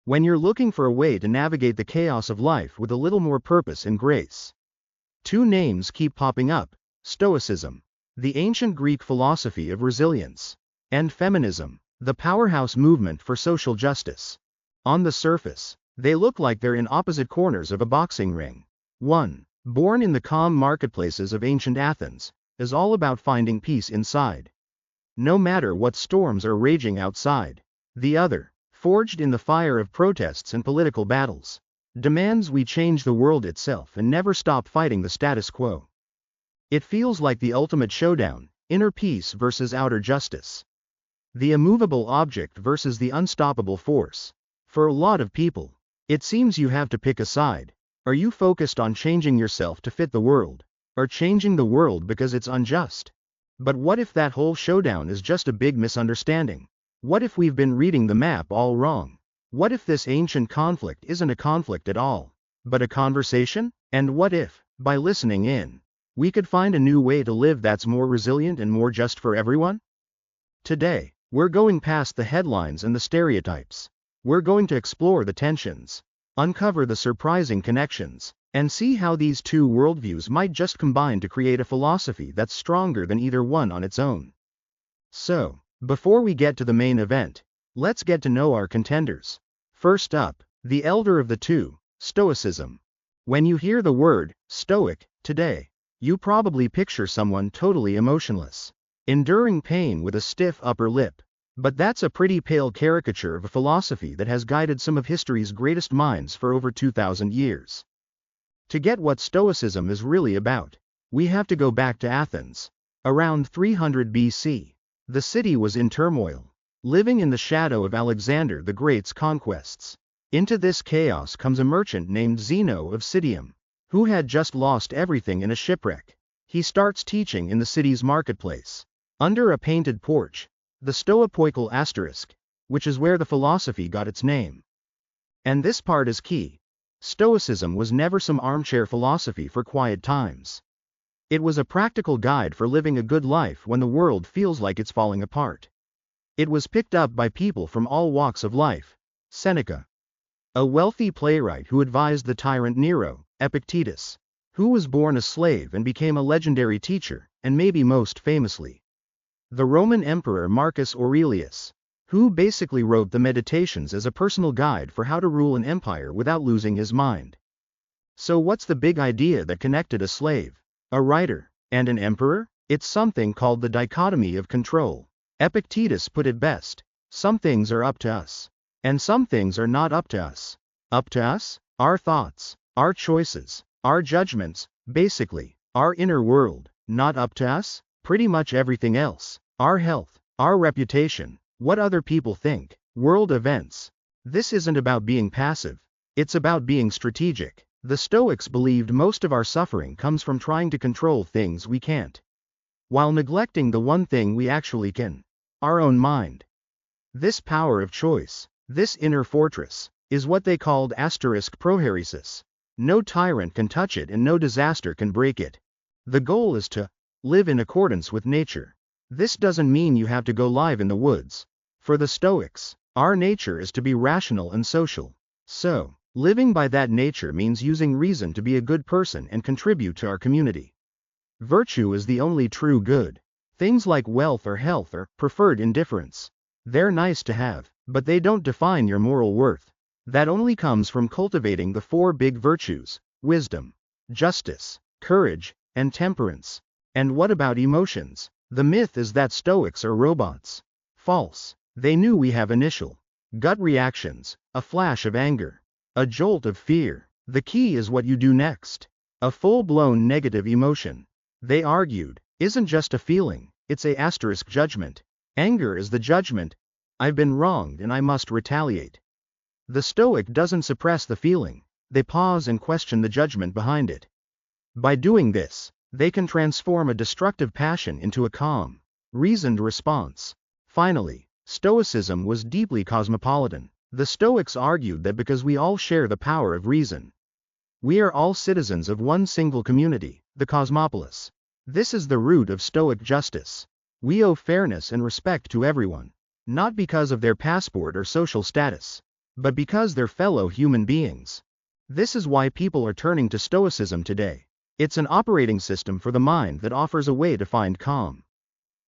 when you're looking for a way to navigate the chaos of life with a little more purpose and grace. Two names keep popping up: Stoicism, the ancient Greek philosophy of resilience, and feminism, the powerhouse movement for social justice. On the surface, they look like they're in opposite corners of a boxing ring. One, born in the calm marketplaces of ancient Athens, is all about finding peace inside, no matter what storms are raging outside. The other, forged in the fire of protests and political battles, demands we change the world itself and never stop fighting the status quo. It feels like the ultimate showdown: inner peace versus outer justice, the immovable object versus the unstoppable force. For a lot of people, it seems you have to pick a side. Are you focused on changing yourself to fit the world, or changing the world because it's unjust? But what if that whole showdown is just a big misunderstanding? What if we've been reading the map all wrong? What if this ancient conflict isn't a conflict at all, but a conversation? And what if, by listening in, we could find a new way to live that's more resilient and more just for everyone? Today, we're going past the headlines and the stereotypes. We're going to explore the tensions, uncover the surprising connections, and see how these two worldviews might just combine to create a philosophy that's stronger than either one on its own. So, before we get to the main event, let's get to know our contenders. First up, the elder of the two, Stoicism. When you hear the word Stoic today, you probably picture someone totally emotionless, enduring pain with a stiff upper lip. But that's a pretty pale caricature of a philosophy that has guided some of history's greatest minds for over 2,000 years. To get what Stoicism is really about, we have to go back to Athens. Around 300 BC, the city was in turmoil, living in the shadow of Alexander the Great's conquests. Into this chaos comes a merchant named Zeno of Citium, who had just lost everything in a shipwreck. He starts teaching in the city's marketplace, under a painted porch, the stoipoikal asterisk, which is where the philosophy got its name. And this part is key. Stoicism was never some armchair philosophy for quiet times. It was a practical guide for living a good life when the world feels like it's falling apart. It was picked up by people from all walks of life. Seneca, a wealthy playwright who advised the tyrant Nero; Epictetus, who was born a slave and became a legendary teacher, and maybe most famously, the Roman Emperor Marcus Aurelius, who basically wrote the Meditations as a personal guide for how to rule an empire without losing his mind. So what's the big idea that connected a slave, a writer, and an emperor? It's something called the dichotomy of control. Epictetus put it best: some things are up to us, and some things are not up to us. Up to us? Our thoughts, our choices, our judgments, basically, our inner world. Not up to us? Pretty much everything else. Our health, our reputation, what other people think, world events. This isn't about being passive, it's about being strategic. The Stoics believed most of our suffering comes from trying to control things we can't, while neglecting the one thing we actually can: our own mind. This power of choice, this inner fortress, is what they called prohairesis. No tyrant can touch it and no disaster can break it. The goal is to live in accordance with nature. This doesn't mean you have to go live in the woods. For the Stoics, our nature is to be rational and social. So, living by that nature means using reason to be a good person and contribute to our community. Virtue is the only true good. Things like wealth or health are preferred indifference. They're nice to have, but they don't define your moral worth. That only comes from cultivating the four big virtues: wisdom, justice, courage, and temperance. And what about emotions? The myth is that Stoics are robots. False. They knew we have initial gut reactions, a flash of anger, a jolt of fear. The key is what you do next. A full-blown negative emotion, they argued, isn't just a feeling, it's a judgment. Anger is the judgment: I've been wronged and I must retaliate. The Stoic doesn't suppress the feeling, they pause and question the judgment behind it. By doing this, they can transform a destructive passion into a calm, reasoned response. Finally, Stoicism was deeply cosmopolitan. The Stoics argued that because we all share the power of reason, we are all citizens of one single community, the cosmopolis. This is the root of Stoic justice. We owe fairness and respect to everyone, not because of their passport or social status, but because they're fellow human beings. This is why people are turning to Stoicism today. It's an operating system for the mind that offers a way to find calm,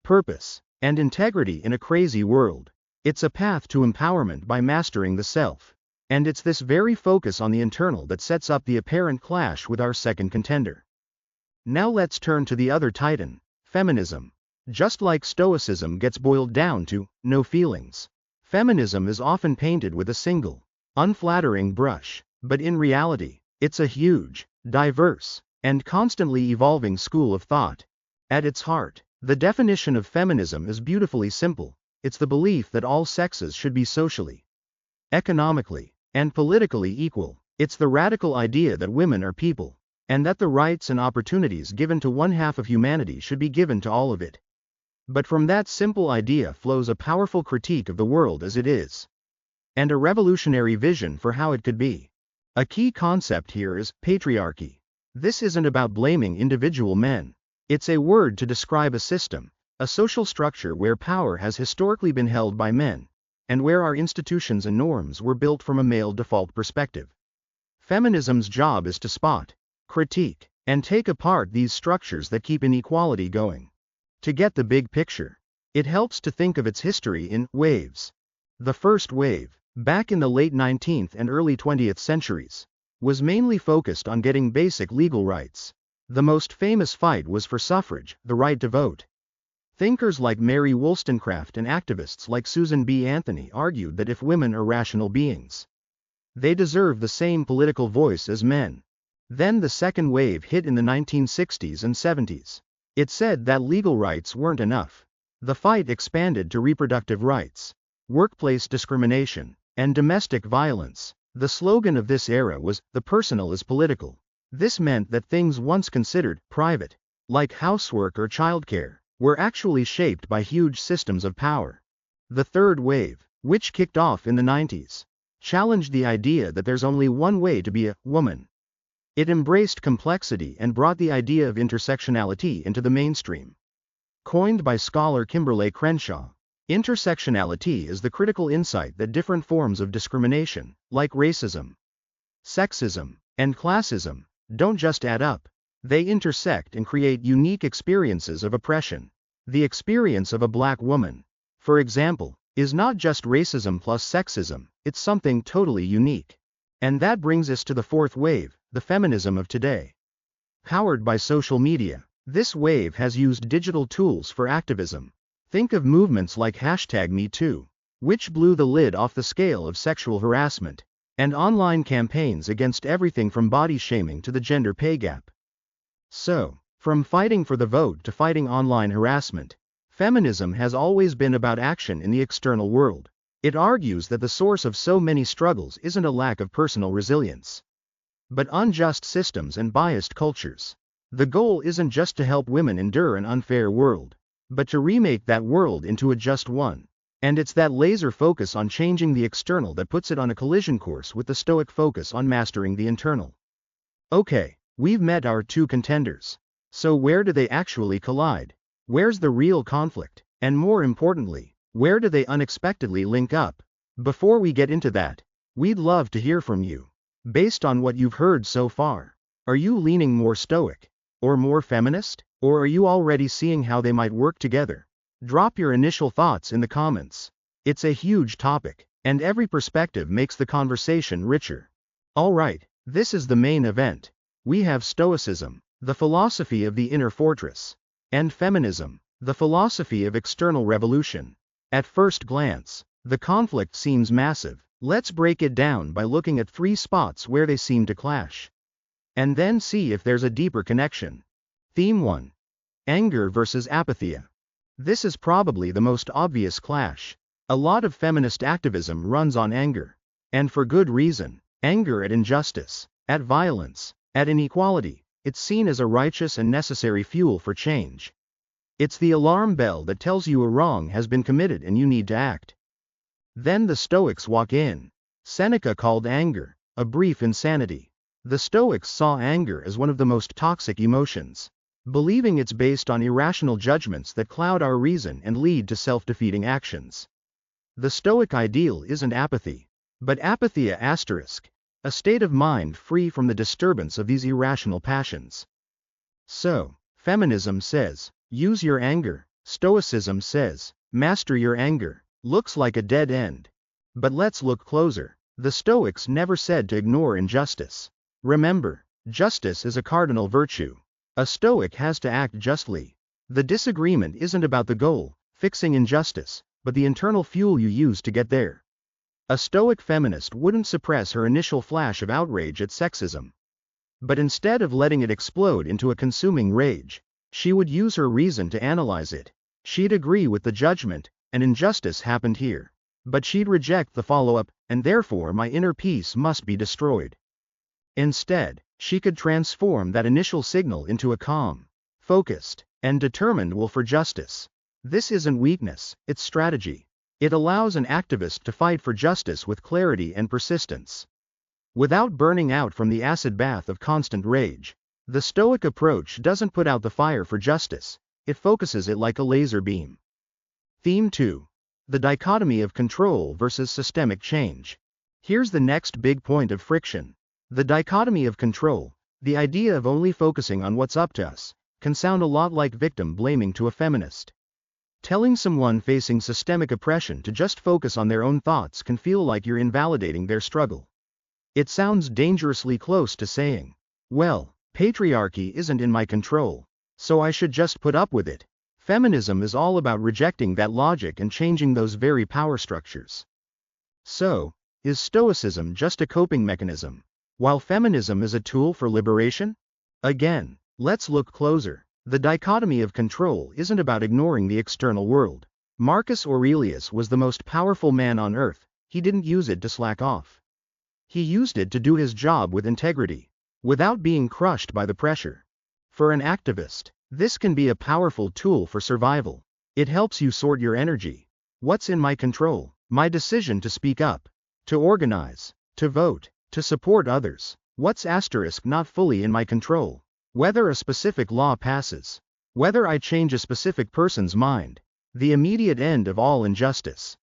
purpose, and integrity in a crazy world. It's a path to empowerment by mastering the self. And it's this very focus on the internal that sets up the apparent clash with our second contender. Now let's turn to the other titan, feminism. Just like Stoicism gets boiled down to no feelings, feminism is often painted with a single, unflattering brush, but in reality, it's a huge, diverse, and constantly evolving school of thought. At its heart, the definition of feminism is beautifully simple. It's the belief that all sexes should be socially, economically, and politically equal. It's the radical idea that women are people, and that the rights and opportunities given to one half of humanity should be given to all of it. But from that simple idea flows a powerful critique of the world as it is, and a revolutionary vision for how it could be. A key concept here is patriarchy. This isn't about blaming individual men. It's a word to describe a system, a social structure where power has historically been held by men, and where our institutions and norms were built from a male default perspective. Feminism's job is to spot, critique, and take apart these structures that keep inequality going. To get the big picture, it helps to think of its history in waves. The first wave, back in the late 19th and early 20th centuries, was mainly focused on getting basic legal rights. The most famous fight was for suffrage, the right to vote. Thinkers like Mary Wollstonecraft and activists like Susan B. Anthony argued that if women are rational beings, they deserve the same political voice as men. Then the second wave hit in the 1960s and 70s. It said that legal rights weren't enough. The fight expanded to reproductive rights, workplace discrimination, and domestic violence. The slogan of this era was, "The personal is political." This meant that things once considered private, like housework or childcare, were actually shaped by huge systems of power. The third wave, which kicked off in the 90s, challenged the idea that there's only one way to be a woman. It embraced complexity and brought the idea of intersectionality into the mainstream. Coined by scholar Kimberlé Crenshaw, intersectionality is the critical insight that different forms of discrimination, like racism, sexism, and classism, don't just add up. They intersect and create unique experiences of oppression. The experience of a black woman, for example, is not just racism plus sexism, it's something totally unique. And that brings us to the fourth wave, the feminism of today. Powered by social media, this wave has used digital tools for activism. Think of movements like #MeToo, which blew the lid off the scale of sexual harassment, and online campaigns against everything from body shaming to the gender pay gap. So, from fighting for the vote to fighting online harassment, feminism has always been about action in the external world. It argues that the source of so many struggles isn't a lack of personal resilience, but unjust systems and biased cultures. The goal isn't just to help women endure an unfair world, but to remake that world into a just one. And it's that laser focus on changing the external that puts it on a collision course with the Stoic focus on mastering the internal. Okay, we've met our two contenders. So where do they actually collide? Where's the real conflict? And more importantly, where do they unexpectedly link up? Before we get into that, we'd love to hear from you. Based on what you've heard so far, are you leaning more Stoic, or more feminist, or are you already seeing how they might work together? Drop your initial thoughts in the comments. It's a huge topic, and every perspective makes the conversation richer. Alright, this is the main event. We have Stoicism, the philosophy of the inner fortress, and feminism, the philosophy of external revolution. At first glance, the conflict seems massive. Let's break it down by looking at 3 spots where they seem to clash, and then see if there's a deeper connection. Theme 1. Anger versus apathy. This is probably the most obvious clash. A lot of feminist activism runs on anger. And for good reason. Anger at injustice, at violence, at inequality. It's seen as a righteous and necessary fuel for change. It's the alarm bell that tells you a wrong has been committed and you need to act. Then the Stoics walk in. Seneca called anger a brief insanity. The Stoics saw anger as one of the most toxic emotions, believing it's based on irrational judgments that cloud our reason and lead to self-defeating actions. The Stoic ideal isn't apathy. but apatheia asterisk, a state of mind free from the disturbance of these irrational passions. So, feminism says, use your anger, Stoicism says, master your anger. Looks like a dead end. But let's look closer. The Stoics never said to ignore injustice. Remember, justice is a cardinal virtue. A Stoic has to act justly. The disagreement isn't about the goal, fixing injustice, but the internal fuel you use to get there. A Stoic feminist wouldn't suppress her initial flash of outrage at sexism. But instead of letting it explode into a consuming rage, she would use her reason to analyze it. She'd agree with the judgment, an injustice happened here. But she'd reject the follow-up, and therefore my inner peace must be destroyed. Instead, she could transform that initial signal into a calm, focused, and determined will for justice. This isn't weakness, it's strategy. It allows an activist to fight for justice with clarity and persistence, without burning out from the acid bath of constant rage. The Stoic approach doesn't put out the fire for justice, it focuses it like a laser beam. Theme 2. The dichotomy of control versus systemic change. Here's the next big point of friction. The dichotomy of control, the idea of only focusing on what's up to us, can sound a lot like victim blaming to a feminist. Telling someone facing systemic oppression to just focus on their own thoughts can feel like you're invalidating their struggle. It sounds dangerously close to saying, well, patriarchy isn't in my control, so I should just put up with it. Feminism is all about rejecting that logic and changing those very power structures. So, is Stoicism just a coping mechanism, while feminism is a tool for liberation? Again, let's look closer. The dichotomy of control isn't about ignoring the external world. Marcus Aurelius was the most powerful man on earth. He didn't use it to slack off. He used it to do his job with integrity, without being crushed by the pressure. For an activist, this can be a powerful tool for survival. It helps you sort your energy. What's in my control? My decision to speak up, to organize, to vote, to support others. What's asterisk not fully in my control? Whether a specific law passes, whether I change a specific person's mind, the immediate end of all injustice.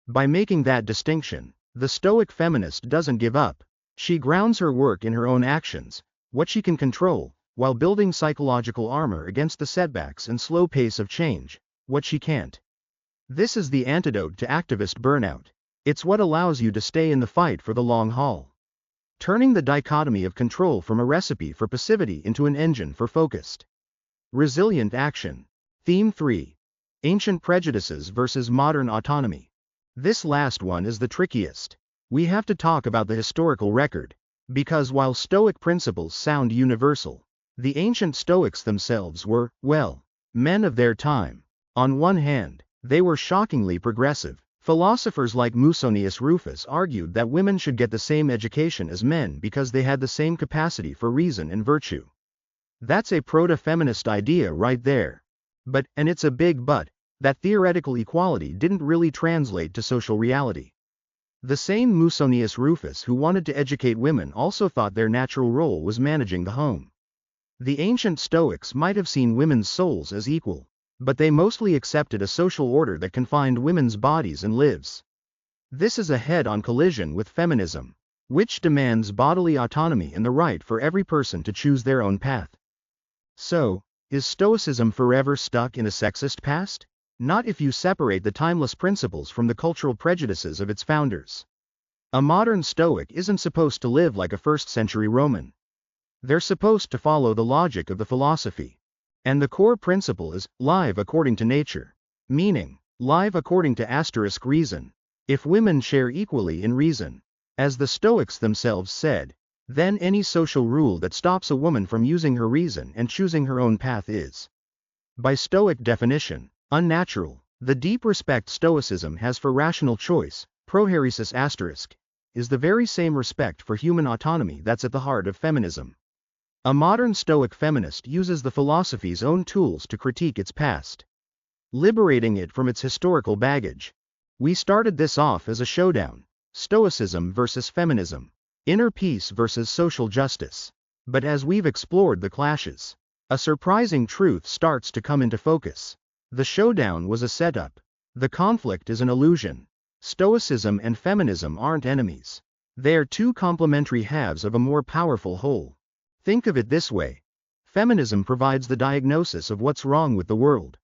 By making that distinction, the Stoic feminist doesn't give up. She grounds her work in her own actions, what she can control, while building psychological armor against the setbacks and slow pace of change, what she can't. This is the antidote to activist burnout. It's what allows you to stay in the fight for the long haul. Turning the dichotomy of control from a recipe for passivity into an engine for focused, resilient action. Theme 3. Ancient prejudices versus modern autonomy. This last one is the trickiest. We have to talk about the historical record, because while Stoic principles sound universal, the ancient Stoics themselves were, well, men of their time. On one hand, they were shockingly progressive. Philosophers like Musonius Rufus argued that women should get the same education as men because they had the same capacity for reason and virtue. That's a proto-feminist idea right there. But, and it's a big but, that theoretical equality didn't really translate to social reality. The same Musonius Rufus who wanted to educate women also thought their natural role was managing the home. The ancient Stoics might have seen women's souls as equal, but they mostly accepted a social order that confined women's bodies and lives. This is a head-on collision with feminism, which demands bodily autonomy and the right for every person to choose their own path. So, is Stoicism forever stuck in a sexist past? Not if you separate the timeless principles from the cultural prejudices of its founders. A modern Stoic isn't supposed to live like a first-century Roman. They're supposed to follow the logic of the philosophy. And the core principle is, live according to nature. Meaning, live according to asterisk reason. If women share equally in reason, as the Stoics themselves said, then any social rule that stops a woman from using her reason and choosing her own path is, by Stoic definition, unnatural. The deep respect Stoicism has for rational choice, prohairesis asterisk, is the very same respect for human autonomy that's at the heart of feminism. A modern Stoic feminist uses the philosophy's own tools to critique its past, liberating it from its historical baggage. We started this off as a showdown, Stoicism versus feminism, inner peace versus social justice. But as we've explored the clashes, a surprising truth starts to come into focus. The showdown was a setup. The conflict is an illusion. Stoicism and feminism aren't enemies. They are two complementary halves of a more powerful whole. Think of it this way. Feminism provides the diagnosis of what's wrong with the world.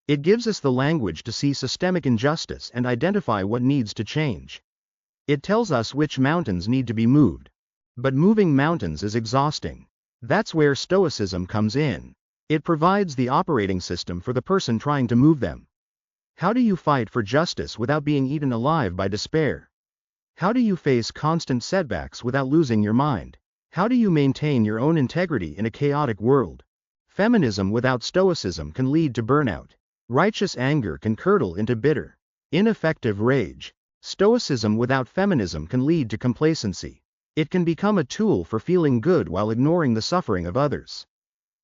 It gives us the language to see systemic injustice and identify what needs to change. It tells us which mountains need to be moved. But moving mountains is exhausting. That's where Stoicism comes in. It provides the operating system for the person trying to move them. How do you fight for justice without being eaten alive by despair? How do you face constant setbacks without losing your mind? How do you maintain your own integrity in a chaotic world? Feminism without Stoicism can lead to burnout. Righteous anger can curdle into bitter, ineffective rage. Stoicism without feminism can lead to complacency. It can become a tool for feeling good while ignoring the suffering of others,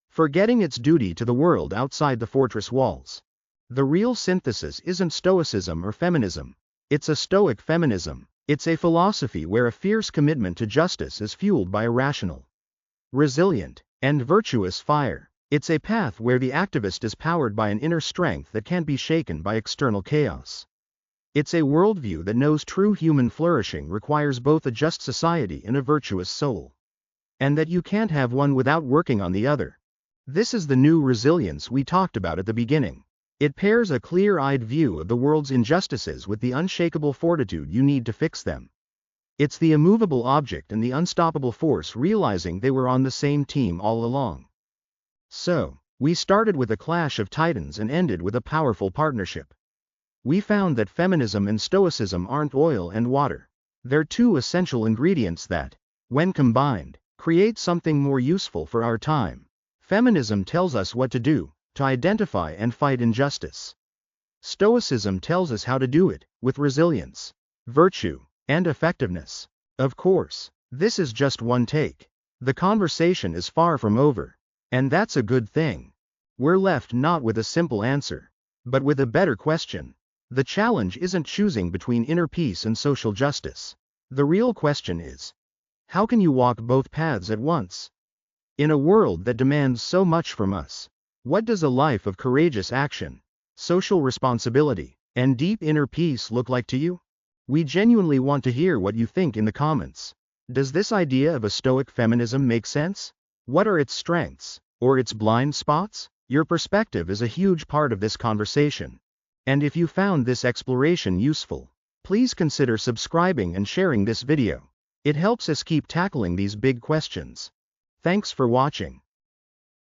forgetting its duty to the world outside the fortress walls. The real synthesis isn't Stoicism or feminism. It's a Stoic feminism. It's a philosophy where a fierce commitment to justice is fueled by a rational, resilient, and virtuous fire. It's a path where the activist is powered by an inner strength that can't be shaken by external chaos. It's a worldview that knows true human flourishing requires both a just society and a virtuous soul, and that you can't have one without working on the other. This is the new resilience we talked about at the beginning. It pairs a clear-eyed view of the world's injustices with the unshakable fortitude you need to fix them. It's the immovable object and the unstoppable force realizing they were on the same team all along. So, we started with a clash of titans and ended with a powerful partnership. We found that feminism and Stoicism aren't oil and water. They're two essential ingredients that, when combined, create something more useful for our time. Feminism tells us what to do, to identify and fight injustice. Stoicism tells us how to do it, with resilience, virtue, and effectiveness. Of course, this is just one take. The conversation is far from over. And that's a good thing. We're left not with a simple answer, but with a better question. The challenge isn't choosing between inner peace and social justice. The real question is, how can you walk both paths at once? In a world that demands so much from us, what does a life of courageous action, social responsibility, and deep inner peace look like to you? We genuinely want to hear what you think in the comments. Does this idea of a Stoic feminism make sense? What are its strengths, or its blind spots? Your perspective is a huge part of this conversation. And if you found this exploration useful, please consider subscribing and sharing this video. It helps us keep tackling these big questions. Thanks for watching.